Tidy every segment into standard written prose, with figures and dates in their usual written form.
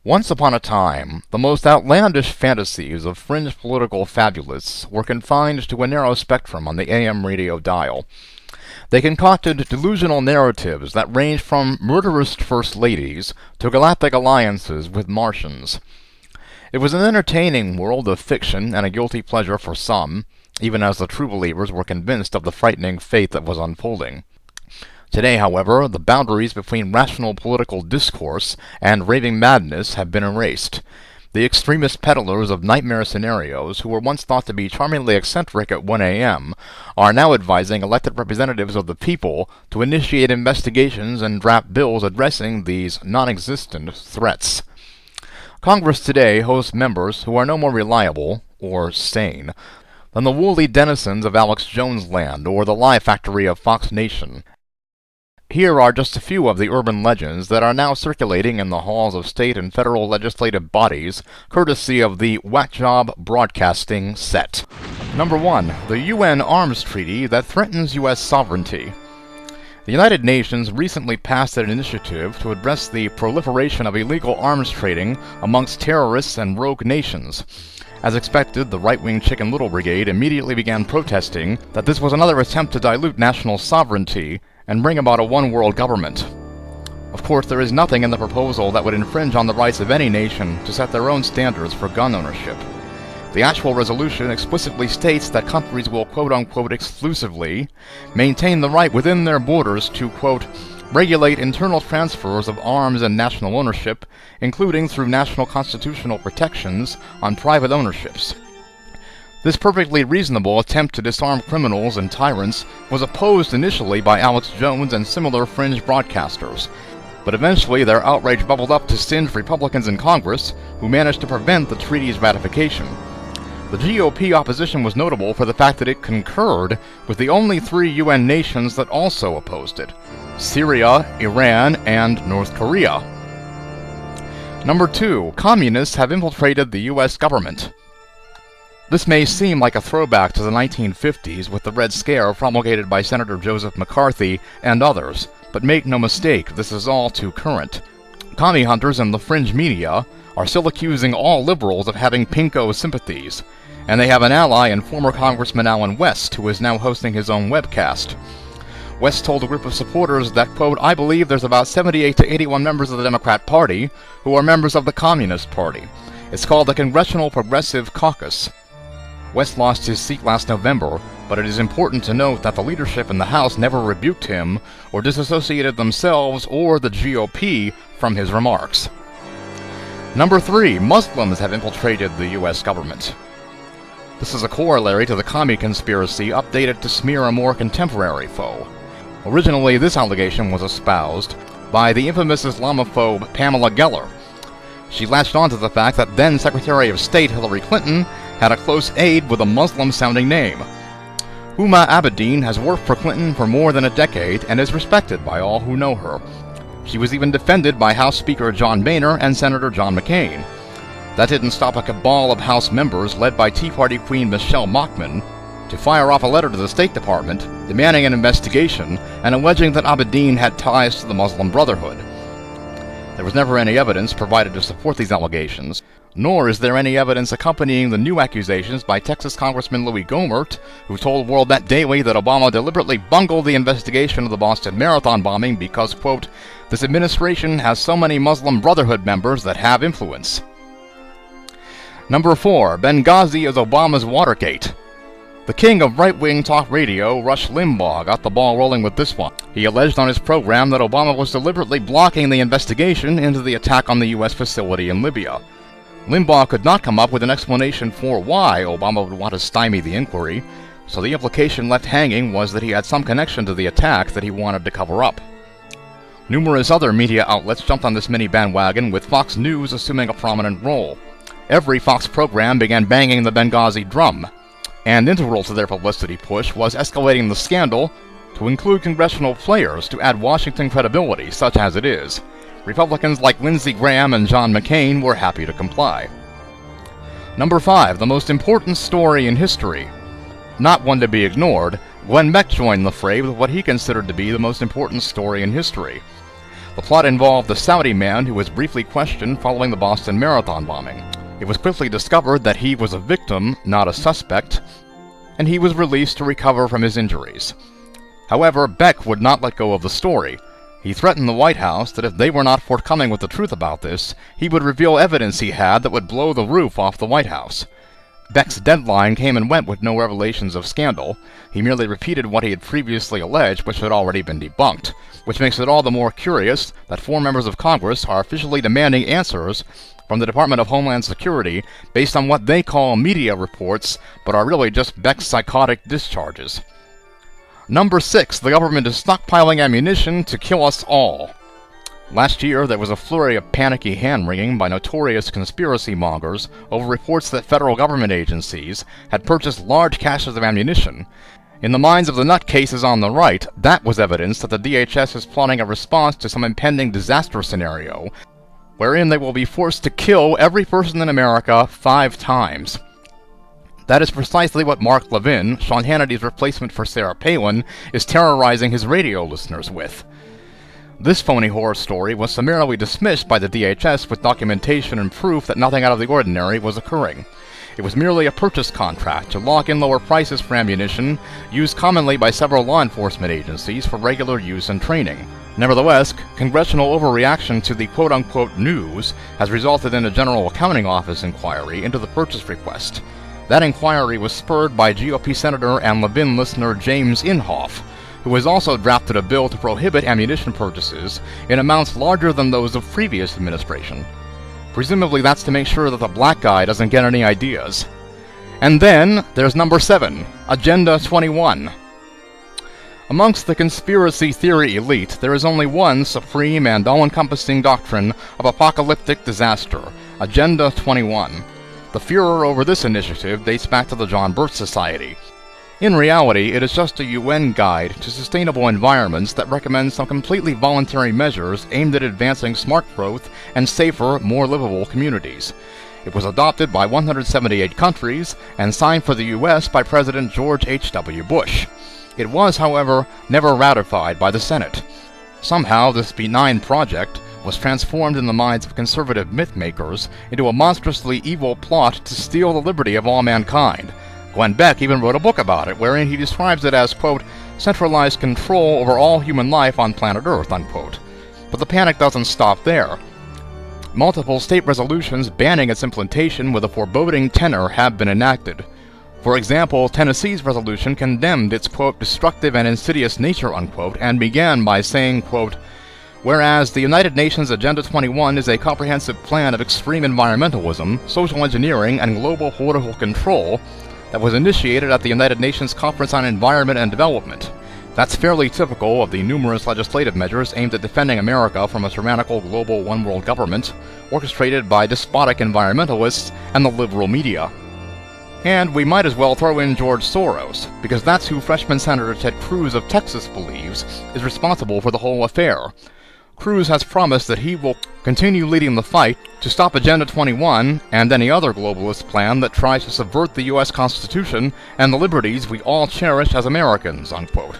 Once upon a time, the most outlandish fantasies of fringe political fabulists were confined to a narrow spectrum on the AM radio dial. They concocted delusional narratives that ranged from murderous first ladies to galactic alliances with Martians. It was an entertaining world of fiction and a guilty pleasure for some, even as the true believers were convinced of the frightening fate that was unfolding. Today, however, the boundaries between rational political discourse and raving madness have been erased. The extremist peddlers of nightmare scenarios, who were once thought to be charmingly eccentric at 1 a.m., are now advising elected representatives of the people to initiate investigations and draft bills addressing these non-existent threats. Congress today hosts members who are no more reliable, or sane, than the woolly denizens of Alex Jones Land or the lie factory of Fox Nation. Here are just a few of the urban legends that are now circulating in the halls of state and federal legislative bodies, courtesy of the Whack Job Broadcasting set. Number 1. The UN Arms Treaty that threatens U.S. sovereignty. The United Nations recently passed an initiative to address the proliferation of illegal arms trading amongst terrorists and rogue nations. As expected, the right-wing Chicken Little Brigade immediately began protesting that this was another attempt to dilute national sovereignty and bring about a one-world government. Of course, there is nothing in the proposal that would infringe on the rights of any nation to set their own standards for gun ownership. The actual resolution explicitly states that countries will quote-unquote exclusively maintain the right within their borders to, quote, regulate internal transfers of arms and national ownership, including through national constitutional protections on private ownerships. This perfectly reasonable attempt to disarm criminals and tyrants was opposed initially by Alex Jones and similar fringe broadcasters, but eventually their outrage bubbled up to singed Republicans in Congress, who managed to prevent the treaty's ratification. The GOP opposition was notable for the fact that it concurred with the only 3 UN nations that also opposed it: Syria, Iran, and North Korea. Number 2. Communists have infiltrated the U.S. government. This may seem like a throwback to the 1950s with the Red Scare promulgated by Senator Joseph McCarthy and others, but make no mistake, this is all too current. Commie hunters and the fringe media are still accusing all liberals of having pinko sympathies, and they have an ally in former Congressman Allen West, who is now hosting his own webcast. West told a group of supporters that, quote, I believe there's about 78 to 81 members of the Democrat Party who are members of the Communist Party. It's called the Congressional Progressive Caucus. West lost his seat last November, but it is important to note that the leadership in the House never rebuked him or disassociated themselves or the GOP from his remarks. Number 3. Muslims have infiltrated the U.S. government. This is a corollary to the commie conspiracy updated to smear a more contemporary foe. Originally, this allegation was espoused by the infamous Islamophobe Pamela Geller. She latched onto the fact that then Secretary of State Hillary Clinton had a close aide with a Muslim-sounding name. Huma Abedin has worked for Clinton for more than a decade and is respected by all who know her. She was even defended by House Speaker John Boehner and Senator John McCain. That didn't stop a cabal of House members led by Tea Party Queen Michelle Bachmann to fire off a letter to the State Department demanding an investigation and alleging that Abedin had ties to the Muslim Brotherhood. There was never any evidence provided to support these allegations, nor is there any evidence accompanying the new accusations by Texas Congressman Louis Gohmert, who told WorldNet Daily that Obama deliberately bungled the investigation of the Boston Marathon bombing because, quote, this administration has so many Muslim Brotherhood members that have influence. Number 4. Benghazi is Obama's Watergate. The king of right-wing talk radio, Rush Limbaugh, got the ball rolling with this one. He alleged on his program that Obama was deliberately blocking the investigation into the attack on the U.S. facility in Libya. Limbaugh could not come up with an explanation for why Obama would want to stymie the inquiry, so the implication left hanging was that he had some connection to the attack that he wanted to cover up. Numerous other media outlets jumped on this mini bandwagon, with Fox News assuming a prominent role. Every Fox program began banging the Benghazi drum, and integral to their publicity push was escalating the scandal to include congressional players to add Washington credibility, such as it is. Republicans like Lindsey Graham and John McCain were happy to comply. Number 5. The most important story in history. Not one to be ignored, Glenn Beck joined the fray with what he considered to be the most important story in history. The plot involved the Saudi man who was briefly questioned following the Boston Marathon bombing. It was quickly discovered that he was a victim, not a suspect, and he was released to recover from his injuries. However, Beck would not let go of the story. He threatened the White House that if they were not forthcoming with the truth about this, he would reveal evidence he had that would blow the roof off the White House. Beck's deadline came and went with no revelations of scandal. He merely repeated what he had previously alleged, which had already been debunked, which makes it all the more curious that 4 members of Congress are officially demanding answers from the Department of Homeland Security based on what they call media reports, but are really just Beck's psychotic discharges. Number 6. The government is stockpiling ammunition to kill us all. Last year, there was a flurry of panicky hand-wringing by notorious conspiracy mongers over reports that federal government agencies had purchased large caches of ammunition. In the minds of the nutcases on the right, that was evidence that the DHS is plotting a response to some impending disaster scenario, wherein they will be forced to kill every person in America 5 times. That is precisely what Mark Levin, Sean Hannity's replacement for Sarah Palin, is terrorizing his radio listeners with. This phony horror story was summarily dismissed by the DHS with documentation and proof that nothing out of the ordinary was occurring. It was merely a purchase contract to lock in lower prices for ammunition used commonly by several law enforcement agencies for regular use and training. Nevertheless, congressional overreaction to the quote-unquote news has resulted in a General Accounting Office inquiry into the purchase request. That inquiry was spurred by GOP Senator and Levin listener James Inhofe, who has also drafted a bill to prohibit ammunition purchases in amounts larger than those of previous administration. Presumably that's to make sure that the black guy doesn't get any ideas. And then there's number 7, Agenda 21. Amongst the conspiracy theory elite, there is only one supreme and all-encompassing doctrine of apocalyptic disaster, Agenda 21. The furor over this initiative dates back to the John Birch Society. In reality, it is just a UN guide to sustainable environments that recommends some completely voluntary measures aimed at advancing smart growth and safer, more livable communities. It was adopted by 178 countries and signed for the U.S. by President George H.W. Bush. It was, however, never ratified by the Senate. Somehow, this benign project was transformed in the minds of conservative mythmakers into a monstrously evil plot to steal the liberty of all mankind. Glenn Beck even wrote a book about it, wherein he describes it as, quote, centralized control over all human life on planet Earth, unquote. But the panic doesn't stop there. Multiple state resolutions banning its implementation with a foreboding tenor have been enacted. For example, Tennessee's resolution condemned its, quote, destructive and insidious nature, unquote, and began by saying, quote, whereas the United Nations Agenda 21 is a comprehensive plan of extreme environmentalism, social engineering, and global political control, that was initiated at the United Nations Conference on Environment and Development. That's fairly typical of the numerous legislative measures aimed at defending America from a tyrannical global one-world government, orchestrated by despotic environmentalists and the liberal media. And we might as well throw in George Soros, because that's who freshman Senator Ted Cruz of Texas believes is responsible for the whole affair. Cruz has promised that he will continue leading the fight to stop Agenda 21 and any other globalist plan that tries to subvert the U.S. Constitution and the liberties we all cherish as Americans, unquote.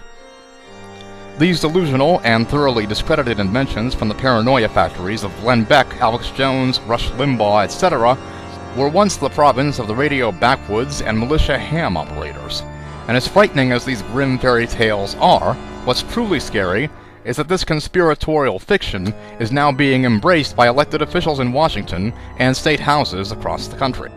These delusional and thoroughly discredited inventions from the paranoia factories of Glenn Beck, Alex Jones, Rush Limbaugh, etc. were once the province of the radio backwoods and militia ham operators. And as frightening as these grim fairy tales are, what's truly scary is that this conspiratorial fiction is now being embraced by elected officials in Washington and state houses across the country.